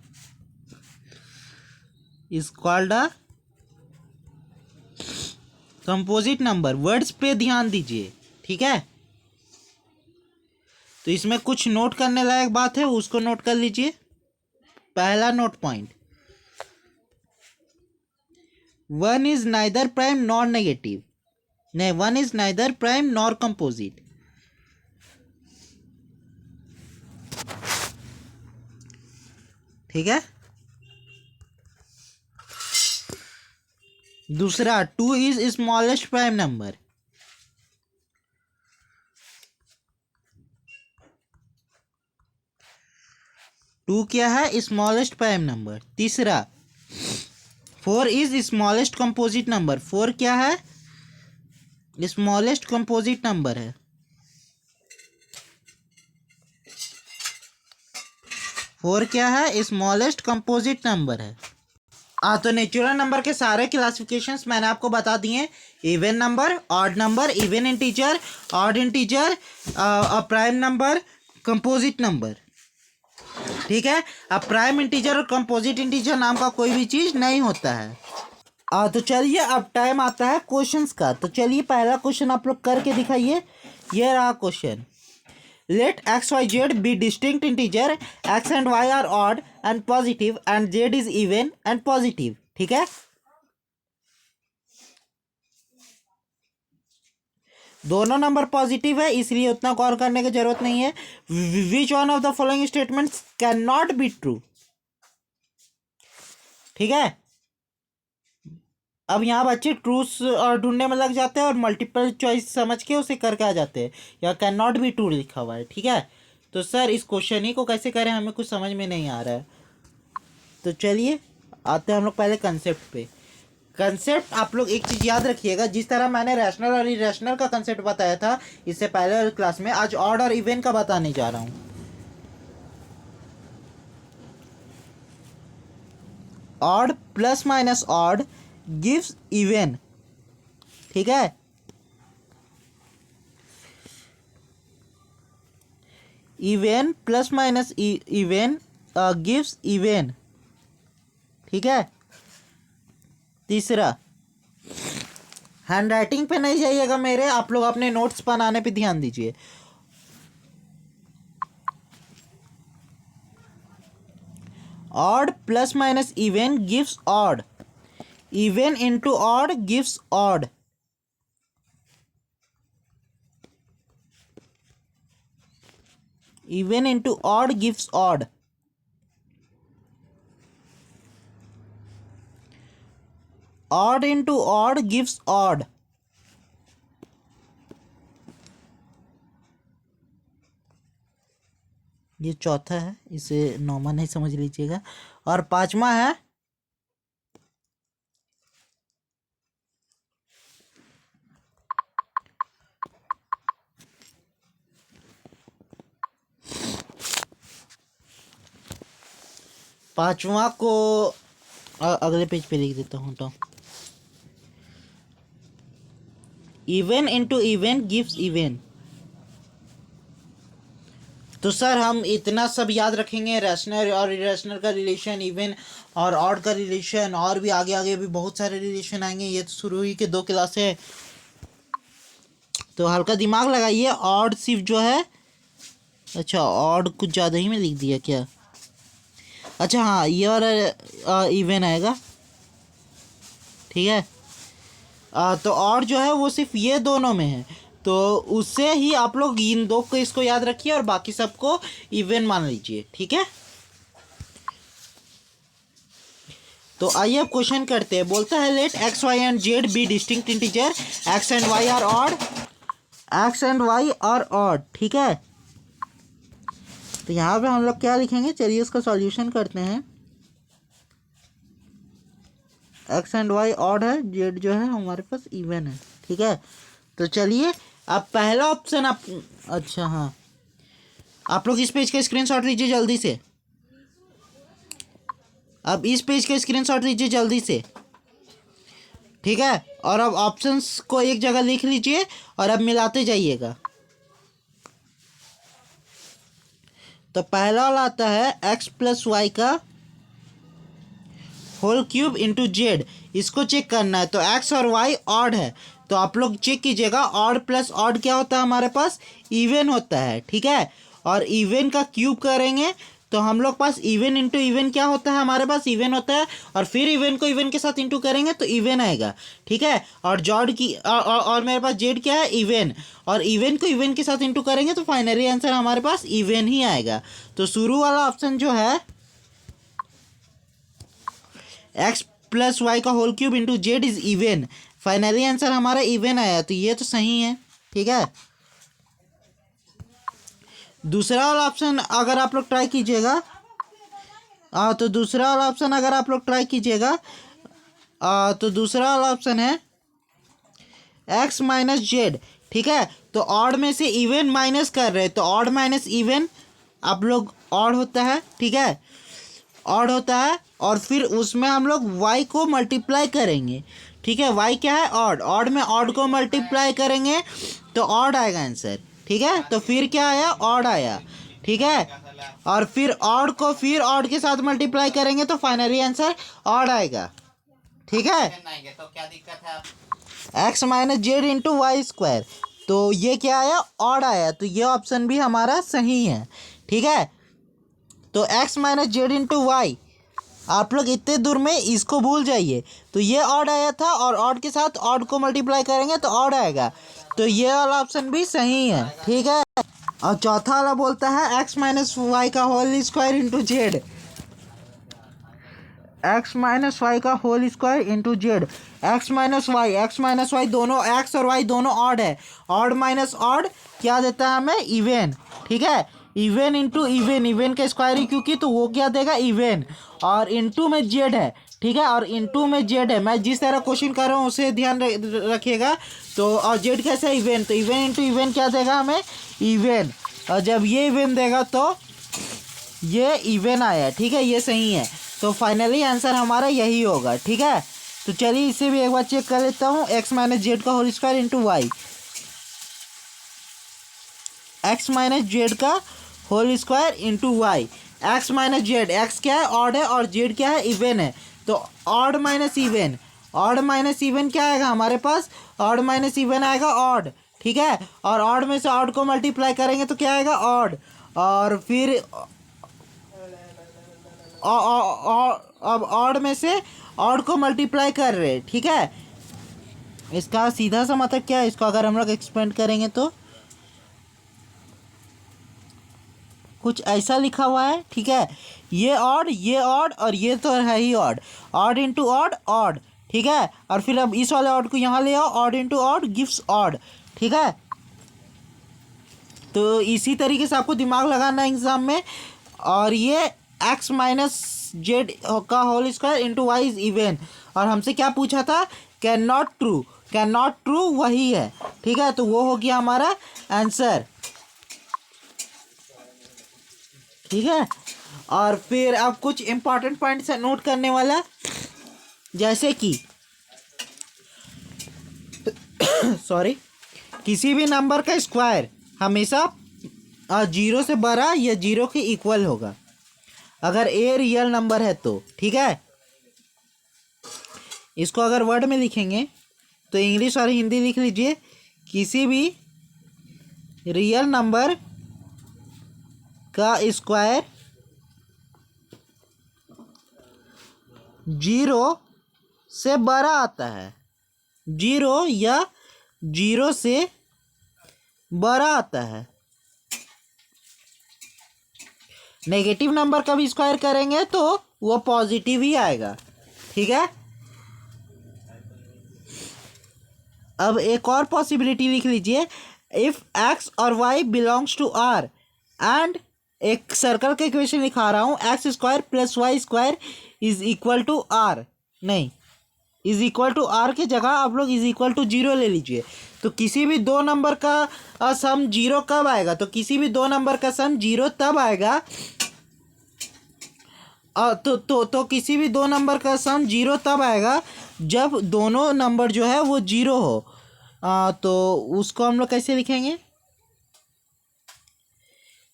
Is called a composite number. Words पे ध्यान दीजिए, ठीक है। तो इसमें कुछ नोट करने लायक बात है, उसको नोट कर लीजिए। पहला note point, 1 is neither prime nor negative, नहीं 1 is neither prime nor composite. ठीक है। दूसरा 2 is smallest prime number. Two क्या है? Smallest prime number. तीसरा 4 इज स्मॉलेस्ट कंपोजिट नंबर। 4 क्या है? स्मॉलेस्ट कंपोजिट नंबर है। 4 क्या है? स्मॉलेस्ट कंपोजिट नंबर है। तो नेचुरल नंबर के सारे क्लासिफिकेशंस मैंने आपको बता दिए। Even number, odd number, even integer, odd integer, prime number, composite number. ठीक है। अब प्राइम इंटीजर और कंपोजिट इंटीजर नाम का कोई भी चीज़ नहीं होता है। तो चलिए अब टाइम आता है क्वेश्चंस का। तो चलिए पहला क्वेश्चन आप लोग करके दिखाइए। ये रहा question. Let x y z be distinct integer, x and y are odd and positive and z is even and positive. ठीक है। दोनों नंबर पॉजिटिव है, इसलिए उतना गौर करने की जरूरत नहीं है। Which one of the following statements can not be true. ठीक है। अब यहाँ बच्चे ट्रूथ ढूंढने में लग जाते हैं और मल्टीपल चॉइस समझ के उसे करके आ जाते हैं। या कैन नॉट बी ट्रू लिखा हुआ है। ठीक है। तो सर इस क्वेश्चन ही को कैसे करें, हमें कुछ समझ में नहीं आ रहा है। तो चलिए आते हैं हम लोग पहले कंसेप्ट पे। कंसेप्ट आप लोग एक चीज़ याद रखिएगा, जिस तरह मैंने रैशनल और इरेशनल का कंसेप्ट बताया था इससे पहले क्लास में, आज ऑड और इवन का बताने जा रहा हूँ। Odd plus minus odd gives even. ठीक है। Even plus minus even gives even. ठीक है। तीसरा, हैंड राइटिंग पे नहीं जाइएगा मेरे, आप लोग अपने नोट्स बनाने पे ध्यान दीजिए। Odd plus minus even gives odd. Even into odd gives odd. Even into odd gives odd. Odd into odd gives odd. ये चौथा है, इसे नौमा नहीं समझ लीजिएगा। और पांचवा है पांचवा को अगले पेज पे लिख देता हूँ। तो even into even gives even. तो सर हम इतना सब याद रखेंगे, रैशनल और इरेशनल का रिलेशन, इवन और ऑड का रिलेशन, और भी आगे आगे भी बहुत सारे रिलेशन आएंगे। ये तो शुरू ही के 2 क्लास है, तो हल्का दिमाग लगाइए। ऑड सिर्फ जो है, अच्छा ऑड कुछ ज़्यादा ही में लिख दिया क्या? अच्छा हाँ, ये और इवन आएगा। ठीक है। तो ऑड जो है वो सिर्फ ये दोनों में है, तो उससे ही आप लोग इन दो को इसको याद रखिए और बाकी सबको इवन मान लीजिए। ठीक है। तो आइए अब क्वेश्चन करते हैं। बोलता है let x y and z be distinct integer, x and y are odd. X and y are odd. ठीक है। तो यहाँ पे हम लोग क्या लिखेंगे, चलिए इसका सॉल्यूशन करते हैं। एक्स एंड वाई ऑड है, जेड जो है हमारे पास इवन है। ठीक है। तो चलिए अब पहला ऑप्शन आप, अच्छा हाँ, आप लोग इस पेज का स्क्रीनशॉट लीजिए जल्दी से। अब इस पेज का स्क्रीनशॉट लीजिए जल्दी से। ठीक है। और अब ऑप्शंस को एक जगह लिख लीजिए और अब मिलाते जाइएगा। तो पहला वाला आता है एक्स प्लस वाई का होल क्यूब इंटू जेड। इसको चेक करना है। तो एक्स और वाई ऑड है, तो आप लोग चेक कीजिएगा। ऑड प्लस ऑड क्या होता है हमारे पास? इवन होता है। ठीक है। और इवन का क्यूब करेंगे तो हम लोग पास इवन इंटू इवन क्या होता है, हमारे पास इवन होता है। और फिर इवन को इवन के साथ इंटू करेंगे तो इवन आएगा। ठीक है। और जॉड की और मेरे पास जेड क्या है? इवन। और इवन को इवन के साथ इंटू करेंगे तो फाइनली आंसर हमारे पास इवन ही आएगा। तो शुरू वाला ऑप्शन जो है एक्स प्लस वाई का whole cube into z is even. Finally answer हमारा इवन आया, तो ये तो सही है। ठीक है, दूसरा वाला ऑप्शन अगर आप लोग ट्राई कीजिएगा, तो दूसरा वाला ऑप्शन अगर आप लोग ट्राई कीजिएगा, तो दूसरा वाला ऑप्शन है एक्स माइनस जेड। ठीक है, तो ऑड में से इवन माइनस कर रहे हैं, तो ऑड माइनस इवन आप लोग ऑड होता है। ठीक है, ऑड होता है, और फिर उसमें हम लोग y को मल्टीप्लाई करेंगे। ठीक है, y क्या है? ऑड। ऑड में ऑड को मल्टीप्लाई करेंगे तो ऑड आएगा आंसर। ठीक है, तो फिर क्या आया? ऑड आया। ठीक है, और फिर ऑड को फिर ऑड के साथ मल्टीप्लाई करेंगे तो फाइनली आंसर ऑड आएगा। ठीक है, तो क्या दिक्कत है? X minus z into y square, तो ये क्या आया? ऑड आया, तो ये ऑप्शन भी हमारा सही है। ठीक है, तो x minus z into y, आप लोग इतने दूर में इसको भूल जाइए, तो ये ऑड आया था और ऑड के साथ ऑड को मल्टीप्लाई करेंगे तो ऑड आएगा, तो ये वाला ऑप्शन भी सही है। ठीक है, और चौथा वाला बोलता है एक्स माइनस वाई का whole square into Z, X minus Y का whole square into Z. X minus Y दोनों, एक्स और वाई दोनों ऑड है, ऑड माइनस ऑड क्या देता है हमें? इवन। ठीक है, इवन इंटू इवन, इवन का स्क्वायर ही क्योंकि, तो वो क्या देगा? इवन। और इंटू में जेड है। ठीक है, और इंटू में जेड है, मैं जिस तरह क्वेश्चन कर रहा हूँ उसे ध्यान रखिएगा। तो और जेड कैसा? इवन, तो इवन इंटू इवन क्या देगा हमें? इवन। और जब ये इवन देगा तो ये इवन आया। ठीक है, ये सही है, तो फाइनली आंसर हमारा यही होगा। ठीक है, तो चलिए इसे भी एक बार चेक कर लेता हूँ। एक्स माइनस जेड का whole square into Y, X minus Z का whole square into Y. X minus Z, X क्या है? ऑड है, और जेड क्या है? इवन है, तो odd minus even, odd minus even क्या आएगा हमारे पास? ऑड माइनस इवन आएगा ऑड। ठीक है, और ऑड में से ऑड को मल्टीप्लाई करेंगे तो क्या आएगा? ऑड। और फिर अब ऑड में से ऑड को मल्टीप्लाई कर रहे हैं। ठीक है, इसका सीधा सा मतलब क्या है? इसको अगर हम लोग एक्सपेंड करेंगे तो कुछ ऐसा लिखा हुआ है। ठीक है, ये ऑड और ये तो है ही odd, odd into odd, odd. ठीक है, और फिर अब इस वाले ऑड को यहाँ ले आओ, odd into odd gives odd. ठीक है, तो इसी तरीके से आपको दिमाग लगाना है एग्जाम में। और ये एक्स माइनस जेड का whole square into y is even, और हमसे क्या पूछा था? Can not true, can not true वही है। ठीक है, तो वो हो गया हमारा आंसर। ठीक है, और फिर अब कुछ इंपॉर्टेंट पॉइंट्स है नोट करने वाला, जैसे कि सॉरी, किसी भी नंबर का स्क्वायर हमेशा 0 से बड़ा या 0 के इक्वल होगा, अगर ए रियल नंबर है तो। ठीक है, इसको अगर वर्ड में लिखेंगे तो इंग्लिश और हिंदी लिख लीजिए। किसी भी रियल नंबर का स्क्वायर 0 से बड़ा आता है, 0 या 0 से बड़ा आता है। नेगेटिव नंबर का भी स्क्वायर करेंगे तो वो पॉजिटिव ही आएगा। ठीक है, अब एक और पॉसिबिलिटी लिख लीजिए। इफ एक्स और y belongs to R and, एक सर्कल का इक्वेशन लिखा रहा हूँ, x square plus y square is equal to r, नहीं, इज इक्वल टू आर की जगह आप लोग इज इक्वल टू 0 ले लीजिए। तो किसी भी दो नंबर का सम 0 कब आएगा? तो किसी भी दो नंबर का सम 0 तब आएगा, तो किसी भी दो नंबर का सम 0 तब आएगा जब दोनों नंबर जो है वो 0 हो। तो उसको हम लोग कैसे लिखेंगे?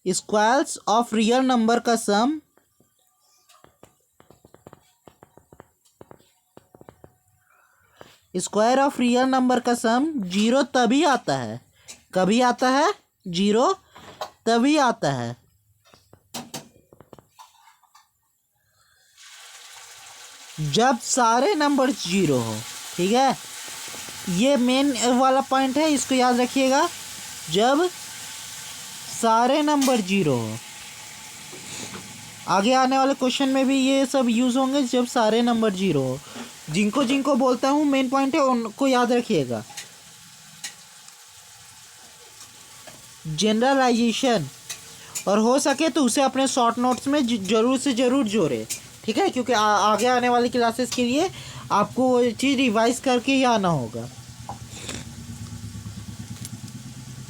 स्क्वायर्स ऑफ रियल नंबर का सम स्क्वायर ऑफ रियल नंबर का सम 0 तभी आता है, कभी आता है? 0 तभी आता है जब सारे नंबर 0 हो। ठीक है, ये मेन वाला पॉइंट है, इसको याद रखिएगा। जब सारे नंबर 0 हो, आगे आने वाले क्वेश्चन में भी ये सब यूज़ होंगे जब सारे नंबर जीरो हो। जिनको जिनको बोलता हूँ मेन पॉइंट है उनको याद रखिएगा। जनरलाइजेशन, और हो सके तो उसे अपने शॉर्ट नोट्स में ज़रूर से ज़रूर जोड़े, ठीक है, क्योंकि आगे आने वाली क्लासेस के लिए आपको वो चीज़ रिवाइज करके ही आना होगा।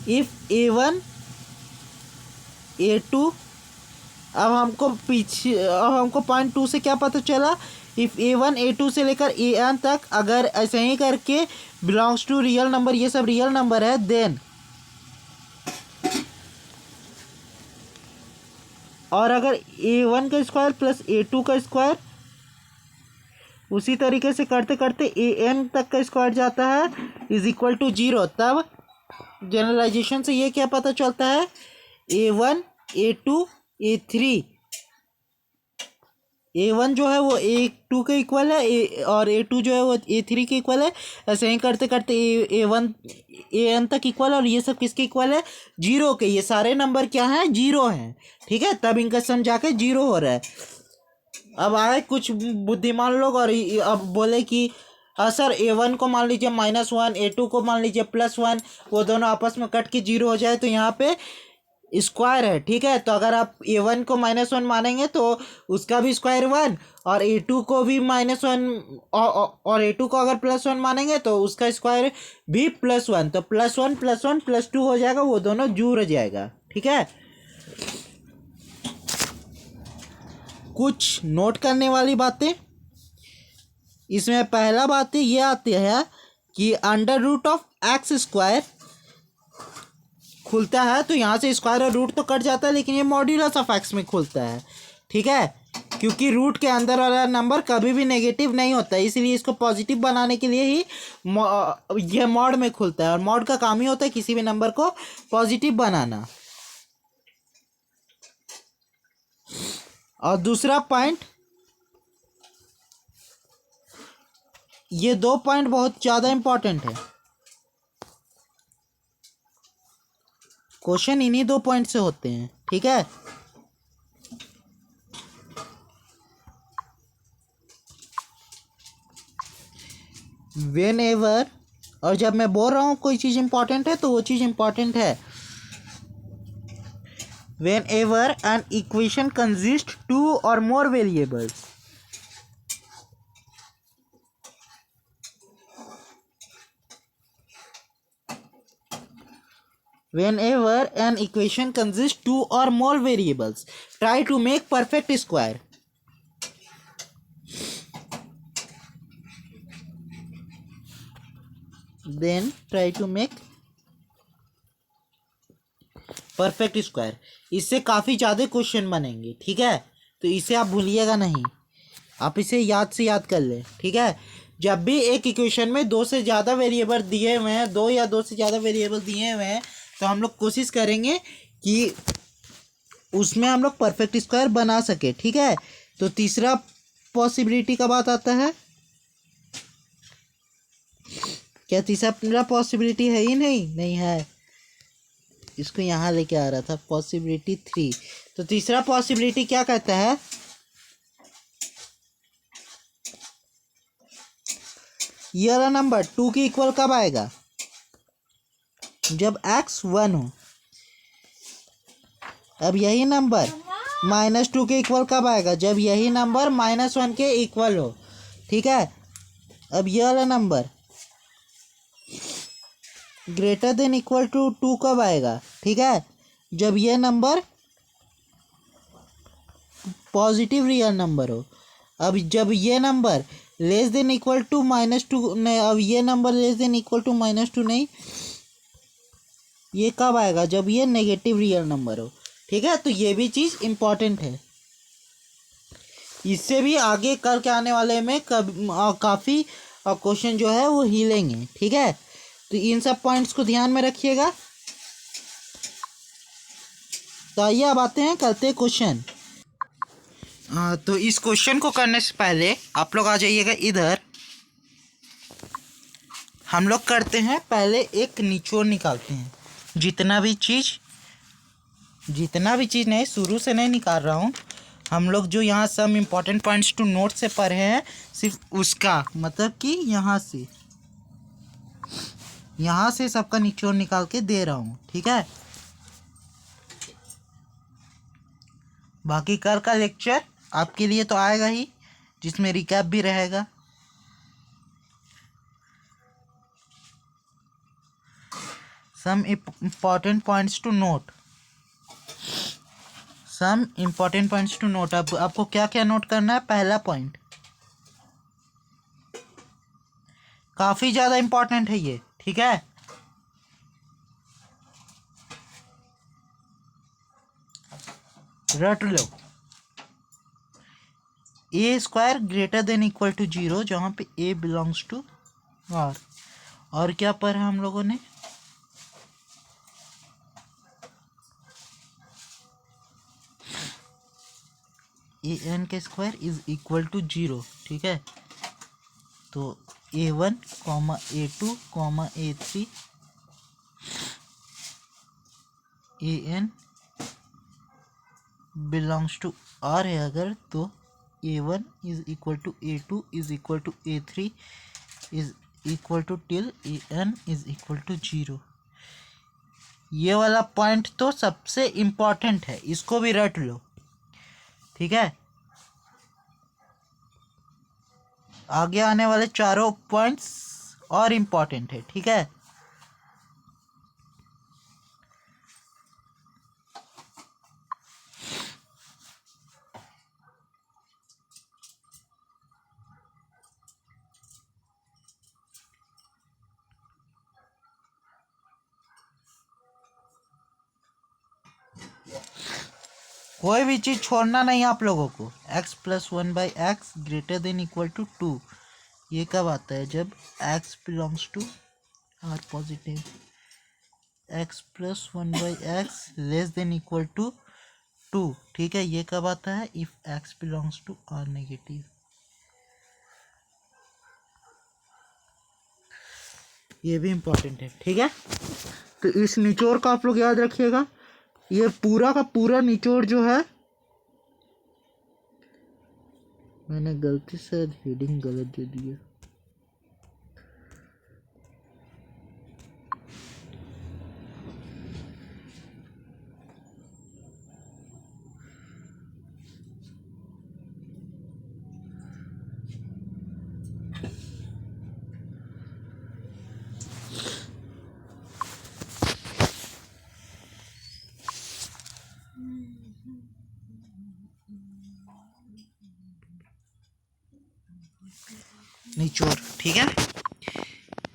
इफ़ A1 A2, अब हमको पॉइंट 2 से क्या पता चला, इफ़ A1 A2 से लेकर AN तक अगर ऐसे ही करके बिलोंग्स टू रियल नंबर, ये सब रियल नंबर है, देन, और अगर A1 का स्क्वायर प्लस A2 का स्क्वायर उसी तरीके से करते करते AN तक का स्क्वायर जाता है इज इक्वल टू 0, तब जनरलाइजेशन से ये क्या पता चलता है, A1 A2 A3, A1 जो है वो A2 के इक्वल है, और A2 जो है वो A3 के इक्वल है। ऐसे ही करते करते A1 AN तक इक्वल है, और ये सब किसके इक्वल है, जीरो के। ये सारे नंबर क्या हैं, जीरो हैं, ठीक है, तब इनका सम जाके जीरो हो रहा है। अब आए कुछ बुद्धिमान लोग और अब बोले कि सर A1 को मान लीजिए -1, A2 को मान लीजिए +1, वो दोनों आपस में कट के जीरो हो जाए तो यहाँ पे स्क्वायर है, ठीक है। तो अगर आप A1 को -1 मानेंगे तो उसका भी स्क्वायर 1, और A2 को भी -1 और A2 को अगर +1 मानेंगे तो उसका स्क्वायर भी +1, तो +1 +1 +2 हो जाएगा, वो दोनों जुड़ जाएगा, ठीक है। कुछ नोट करने वाली बातें इसमें, पहला बात ये आती है कि √(x²) खुलता है तो यहाँ से स्क्वायर और रूट तो कट जाता है, लेकिन ये मॉड्यूलस ऑफ x में खुलता है, ठीक है, क्योंकि रूट के अंदर वाला नंबर कभी भी नेगेटिव नहीं होता है, इसलिए इसको पॉजिटिव बनाने के लिए ही ये मॉड में खुलता है, और मॉड का काम ही होता है किसी भी नंबर को पॉजिटिव बनाना। और दूसरा पॉइंट, ये 2 पॉइंट बहुत ज़्यादा इंपॉर्टेंट है, क्वेश्चन इन्हीं 2 पॉइंट से होते हैं, ठीक है। वेन एवर, और जब मैं बोल रहा हूँ कोई चीज़ इंपॉर्टेंट है तो वो चीज़ इंपॉर्टेंट है। When ever an equation consist 2 or more variables, whenever an equation consists 2 or more variables, try to make perfect square. Then try to make perfect square. इससे काफ़ी ज़्यादा क्वेश्चन बनेंगे, ठीक है, तो इसे आप भूलिएगा नहीं, आप इसे याद से याद कर लें, ठीक है। जब भी एक इक्वेशन में 2 से ज़्यादा वेरिएबल दिए हुए हैं, 2 या 2 से ज़्यादा वेरिएबल दिए हुए हैं, तो हम लोग कोशिश करेंगे कि उसमें हम लोग परफेक्ट स्क्वायर बना सके, ठीक है। तो तीसरा पॉसिबिलिटी का बात आता है, क्या तीसरा पॉसिबिलिटी है ही नहीं है, इसको यहाँ लेके आ रहा था, पॉसिबिलिटी 3। तो तीसरा पॉसिबिलिटी क्या कहता है, ये वाला नंबर 2 के इक्वल कब आएगा, जब x 1 हो। अब यही नंबर -2 के इक्वल कब आएगा, जब यही नंबर -1 के इक्वल हो, ठीक है। अब ये वाला number greater than equal to 2 कब आएगा, ठीक है, जब ये नंबर पॉजिटिव रियल नंबर हो। अब जब ये number less than equal to -2 नहीं, अब ये number less than equal to -2 नहीं, ये कब आएगा, जब ये नेगेटिव रियल नंबर हो, ठीक है। तो ये भी चीज़ इम्पॉर्टेंट है, इससे भी आगे कल के आने वाले में काफ़ी क्वेश्चन जो है वो हिलेंगे, ठीक है। तो इन सब पॉइंट्स को ध्यान में रखिएगा। तो आइए अब आते हैं, करते हैं क्वेश्चन। तो इस क्वेश्चन को करने से पहले आप लोग आ जाइएगा इधर। हम लोग करते हैं पहले एक निचोड़ निकालते हैं, जितना भी चीज़ नहीं, शुरू से नहीं निकाल रहा हूँ, हम लोग जो यहाँ some important points to note से पढ़े हैं सिर्फ उसका मतलब कि यहाँ से सबका निचोड़ निकाल के दे रहा हूँ, ठीक है। बाकी कल का लेक्चर आपके लिए तो आएगा ही, जिसमें रिकैप भी रहेगा। Some important points to note, some important points to note. अब आपको क्या क्या नोट करना है। पहला पॉइंट काफ़ी ज़्यादा इम्पॉर्टेंट है ये, ठीक है। रट लो, A square greater than equal to 0 जहाँ पे ए बिलोंग्स टू आर। और क्या पढ़ा हम लोगों ने, ए एन के स्क्वायर इज इक्वल टू 0, ठीक है। तो A1, A2, A3 an belongs to R है अगर, तो A1 is equal to A2 is equal to A3 is equal to till an is equal to 0। ये वाला पॉइंट तो सबसे इम्पॉर्टेंट है, इसको भी रट लो, ठीक है। आगे आने वाले चारों पॉइंट्स और इम्पॉर्टेंट है, ठीक है। कोई भी चीज़ छोड़ना नहीं आप लोगों को। x+1/x greater than equal to 2, ये कब आता है, जब x belongs to R positive. x+1/x less than equal to 2, ठीक है। ये कब आता है, if x belongs to R negative. ये भी इम्पोर्टेंट है, ठीक है। तो इस निचोड़ का आप लोग याद रखिएगा। ये पूरा का पूरा निचोड़ जो है, मैंने गलती से हेडिंग गलत दे दिया। निचोड़, ठीक है।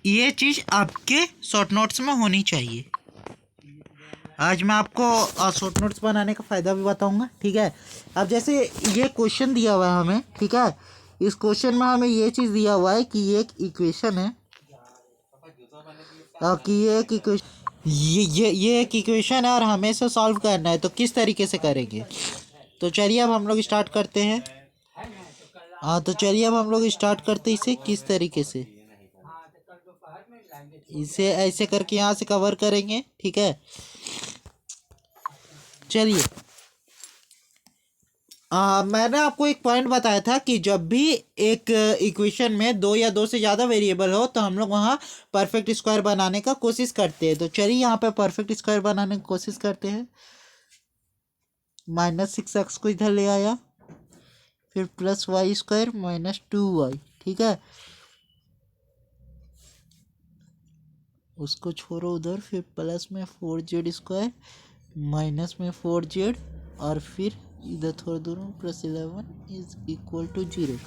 ये चीज़ आपके शॉर्ट नोट्स में होनी चाहिए। आज मैं आपको शॉर्ट नोट्स बनाने का फ़ायदा भी बताऊंगा, ठीक है। अब जैसे ये क्वेश्चन दिया हुआ है हमें, ठीक है। इस क्वेश्चन में हमें ये चीज़ दिया हुआ है कि ये एक इक्वेशन है, कि ये एक इक्वेशन, ये एक इक्वेशन है और हमें इसे सॉल्व करना है। तो किस तरीके से करेंगे, तो चलिए अब हम लोग स्टार्ट करते हैं। तो चलिए अब हम लोग स्टार्ट करते हैं इसे किस तरीके से। इसे ऐसे करके यहाँ से कवर करेंगे, ठीक है। चलिए, मैंने आपको एक पॉइंट बताया था कि जब भी एक इक्वेशन में दो या दो से ज़्यादा वेरिएबल हो तो हम लोग वहाँ परफेक्ट स्क्वायर बनाने का कोशिश करते हैं। तो चलिए यहाँ पे परफेक्ट स्क्वायर बनाने की कोशिश करते हैं। -6x को इधर ले आया, फिर +y² -2y, ठीक है। उसको छोड़ो उधर, फिर प्लस में 4z² माइनस में 4z और फिर इधर थोड़ा दूर +11 इज इक्वल टू 0।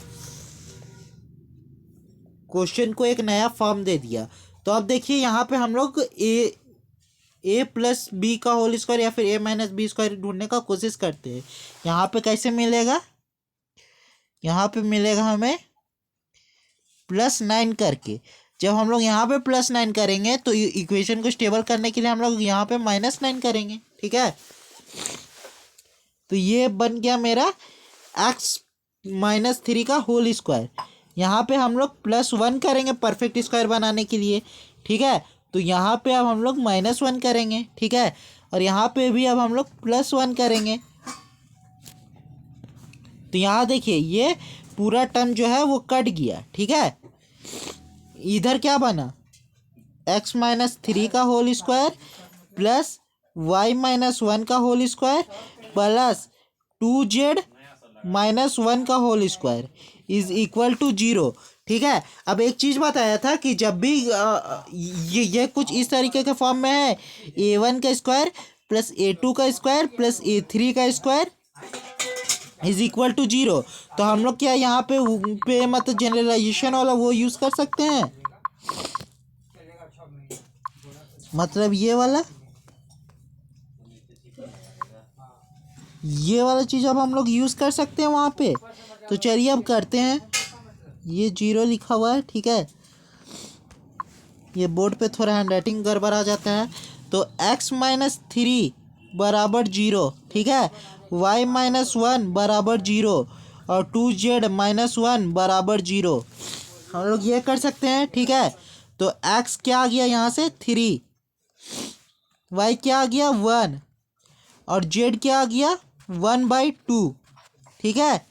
क्वेश्चन को एक नया फॉर्म दे दिया। तो अब देखिए यहाँ पे हम लोग a+b का होल स्क्वायर या फिर a-b² ढूंढने का कोशिश करते हैं। यहाँ पे कैसे मिलेगा, यहाँ पे मिलेगा हमें +9 करके। जब हम लोग यहाँ पे +9 करेंगे तो इक्वेशन को स्टेबल करने के लिए हम लोग यहाँ पे -9 करेंगे, ठीक है। तो ये बन गया मेरा x-3 का होल स्क्वायर। यहाँ पे हम लोग +1 करेंगे परफेक्ट स्क्वायर बनाने के लिए, ठीक है। तो यहाँ पे अब हम लोग -1 करेंगे, ठीक है। और यहाँ पे भी अब हम लोग +1 करेंगे। तो यहाँ देखिए ये पूरा टर्म जो है वो कट गया, ठीक है। इधर क्या बना, एक्स माइनस थ्री का whole square plus Y minus one का whole square plus 2z minus one का whole square is equal to zero, ठीक है। अब एक चीज़ बताया था कि जब भी ये कुछ इस तरीके के फॉर्म में है, a1 का स्क्वायर प्लस a2 का स्क्वायर प्लस a3 का square is equal to zero, तो हम लोग क्या यहाँ पे मतलब जनरलाइजेशन वाला वो यूज़ कर सकते हैं, मतलब ये वाला चीज़ अब हम लोग यूज़ कर सकते हैं वहाँ पे। तो चलिए अब करते हैं, ये जीरो लिखा हुआ है, ठीक है। ये बोर्ड पे थोड़ा हैंड राइटिंग गड़बड़ आ जाता है। तो x माइनस थ्री बराबर जीरो, ठीक है, y माइनस वन बराबर जीरो और 2z माइनस वन बराबर जीरो, हम लोग ये कर सकते हैं, ठीक है। तो x क्या आ गया यहाँ से 3, y क्या आ गया 1 और z क्या आ गया 1/2, ठीक है।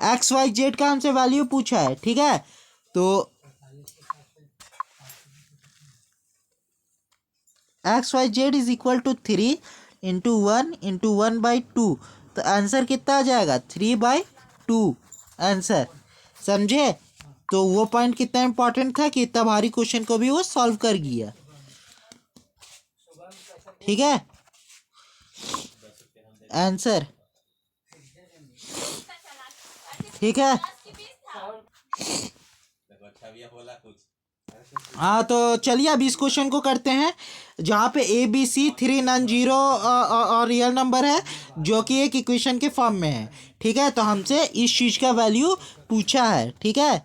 एक्स वाई जेड का हमसे वैल्यू पूछा है, ठीक है। तो x y z is equal to 3 into 1/2, तो आंसर कितना आ जाएगा 3/2 आंसर, समझे। तो वो पॉइंट कितना इंपॉर्टेंट था कि इतना भारी क्वेश्चन को भी वो सॉल्व कर गया, ठीक है आंसर, ठीक है। हाँ तो चलिए अब इस क्वेश्चन को करते हैं, जहाँ पे a b c three non zero और रियल नंबर है जो कि एक इक्वेशन के फॉर्म में है, ठीक है। तो हमसे इस चीज़ का वैल्यू पूछा है, ठीक है।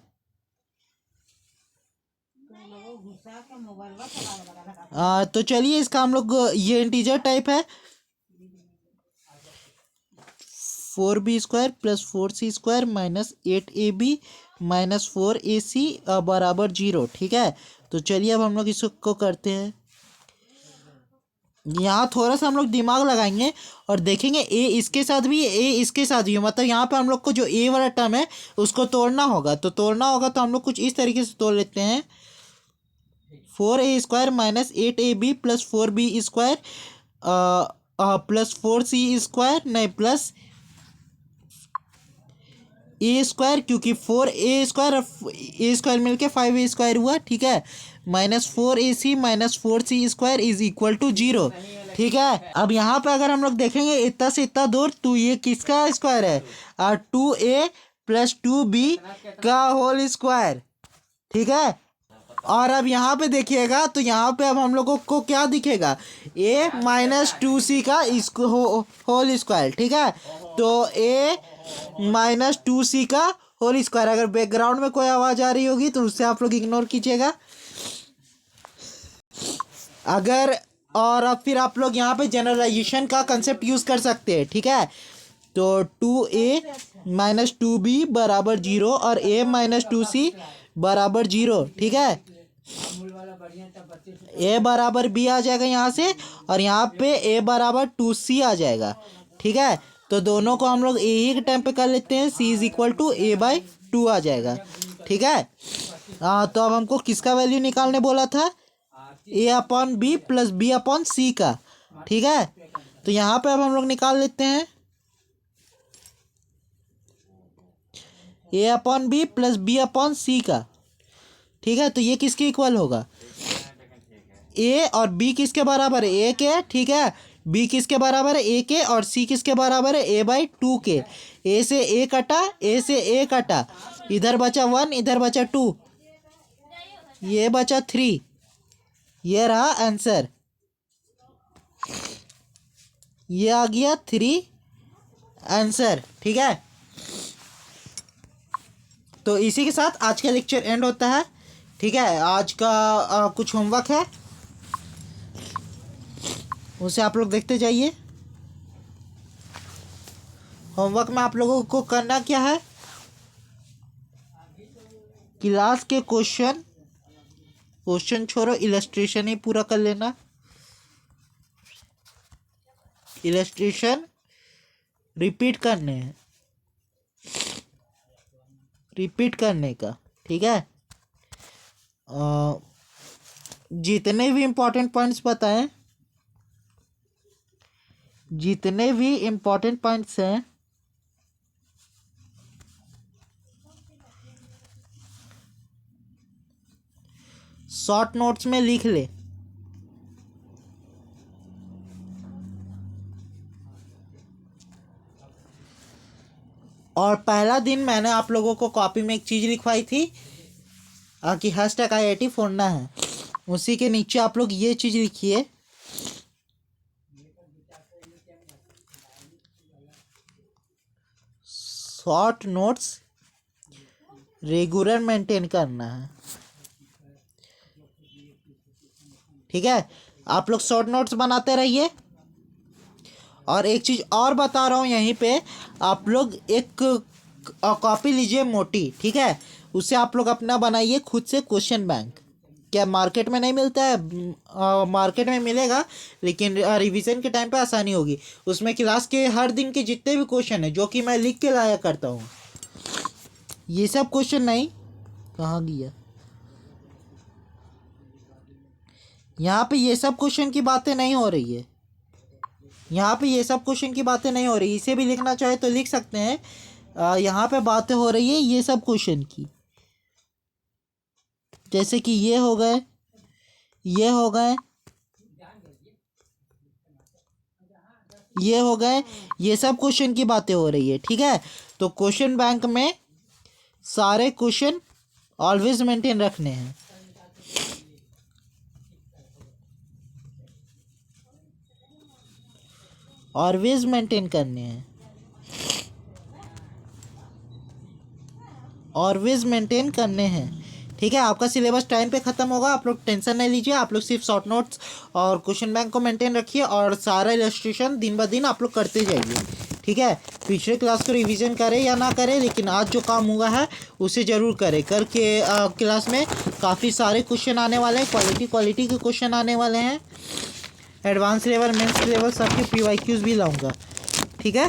तो चलिए इसका हम लोग, ये इंटीजर टाइप है, 4b² plus 4c² minus 8ab minus 4ac बराबर जीरो, ठीक है। तो चलिए अब हम लोग इसको करते हैं। यहाँ थोड़ा सा हम लोग दिमाग लगाएंगे और देखेंगे ए इसके साथ भी ए इसके साथ भी, मतलब यहाँ पे हम लोग को जो ए वाला टर्म है उसको तोड़ना होगा, तो हम लोग कुछ इस तरीके से तोड़ लेते हैं। 4a² minus 8ab plus 4b² plus 4c² नहीं प्लस a², क्योंकि 4a² मिलके 5a² हुआ, ठीक है। Minus 4ac minus 4c² is equal to zero, ठीक है। अब यहाँ पे अगर हम लोग देखेंगे इतना से इतना दूर, तो ये किसका स्क्वायर है, 2a प्लस 2b का होल स्क्वायर, ठीक है। और अब यहाँ पे देखिएगा तो यहाँ पे अब हम लोगों को क्या दिखेगा, a माइनस 2c का होल स्क्वायर, ठीक है। तो a माइनस 2c का होल स्क्वायर, अगर बैकग्राउंड में कोई आवाज़ आ रही होगी तो उससे आप लोग इग्नोर कीजिएगा। अगर और अब फिर आप लोग यहाँ पे जनरलाइजेशन का कंसेप्ट यूज़ कर सकते हैं, ठीक है। तो 2a माइनस 2b बराबर जीरो और a माइनस 2c बराबर जीरो, ठीक है। a बराबर b आ जाएगा यहाँ से, और यहाँ पे a बराबर 2c आ जाएगा, ठीक है। तो दोनों को हम लोग a ही के टाइम पे कर लेते हैं, c is equal to a/2 आ जाएगा, ठीक है। तो अब हमको किसका वैल्यू निकालने बोला था, a/b प्लस b/c का, ठीक है। तो यहाँ पे अब हम लोग निकाल लेते हैं a/b प्लस b/c का, ठीक है। तो ये किसके इक्वल होगा, a और b किसके बराबर है, a के, ठीक है। b किसके बराबर है, a के, और c किसके बराबर है, a/2 के। a से a कटा, a से a कटा, इधर बचा 1 इधर बचा 2, ये बचा 3, ये रहा आंसर, ये आ गया 3 आंसर, ठीक है। तो इसी के साथ आज का लेक्चर एंड होता है, ठीक है। आज का कुछ होमवर्क है, उसे आप लोग देखते जाइए। होमवर्क में आप लोगों को करना क्या है, क्लास के क्वेश्चन छोड़ो, इलस्ट्रेशन ही पूरा कर लेना। इलस्ट्रेशन रिपीट करने हैं, रिपीट करने का। ठीक है, जितने भी इम्पोर्टेंट पॉइंट्स बताएं, जितने भी इम्पोर्टेंट पॉइंट्स हैं शॉर्ट नोट्स में लिख ले। और पहला दिन मैंने आप लोगों को कॉपी में एक चीज़ लिखवाई थी कि #IIT फोड़ना है, उसी के नीचे आप लोग ये चीज़ लिखिए, शॉर्ट नोट्स रेगुलर मेंटेन करना है। ठीक है, आप लोग शॉर्ट नोट्स बनाते रहिए। और एक चीज़ और बता रहा हूँ यहीं पे, आप लोग एक कॉपी लीजिए मोटी, ठीक है, उससे आप लोग अपना बनाइए खुद से क्वेश्चन बैंक। क्या मार्केट में नहीं मिलता है? मार्केट में मिलेगा, लेकिन रिवीजन के टाइम पे आसानी होगी। उसमें क्लास के हर दिन के जितने भी क्वेश्चन है जो कि मैं लिख के लाया करता हूँ, ये सब क्वेश्चन नहीं, कहाँ गया, यहाँ पे ये सब क्वेश्चन की बातें नहीं हो रही है, यहाँ पे ये सब क्वेश्चन की बातें नहीं हो रही। इसे भी लिखना चाहे तो लिख सकते हैं, यहाँ पे बातें हो रही है ये सब क्वेश्चन की, जैसे कि ये हो गए, ये हो गए, ये हो गए, ये सब क्वेश्चन की बातें हो रही है। ठीक है, तो क्वेश्चन बैंक में सारे क्वेश्चन ऑलवेज मेंटेन रखने हैं। ऑलवेज मेंटेन करने हैं, ऑलवेज मेंटेन करने हैं। ठीक है, आपका सिलेबस टाइम पे ख़त्म होगा, आप लोग टेंशन नहीं लीजिए। आप लोग सिर्फ शॉर्ट नोट्स और क्वेश्चन बैंक को मेंटेन रखिए और सारा इलस्ट्रेशन दिन ब दिन आप लोग करते जाइए। ठीक है, पिछले क्लास को रिवीजन करें या ना करें, लेकिन आज जो काम हुआ है उसे ज़रूर करें। करके क्लास में काफ़ी सारे क्वेश्चन आने वाले हैं, क्वालिटी के क्वेश्चन आने वाले हैं, एडवांस लेवल, मेंस लेवल सबके PYQs भी लाऊंगा। ठीक है,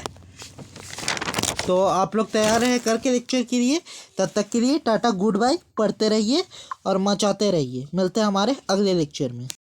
तो आप लोग तैयार हैं करके लेक्चर के लिए। तब तक के लिए टाटा, गुड बाय, पढ़ते रहिए और मचाते रहिए। मिलते हैं हमारे अगले लेक्चर में।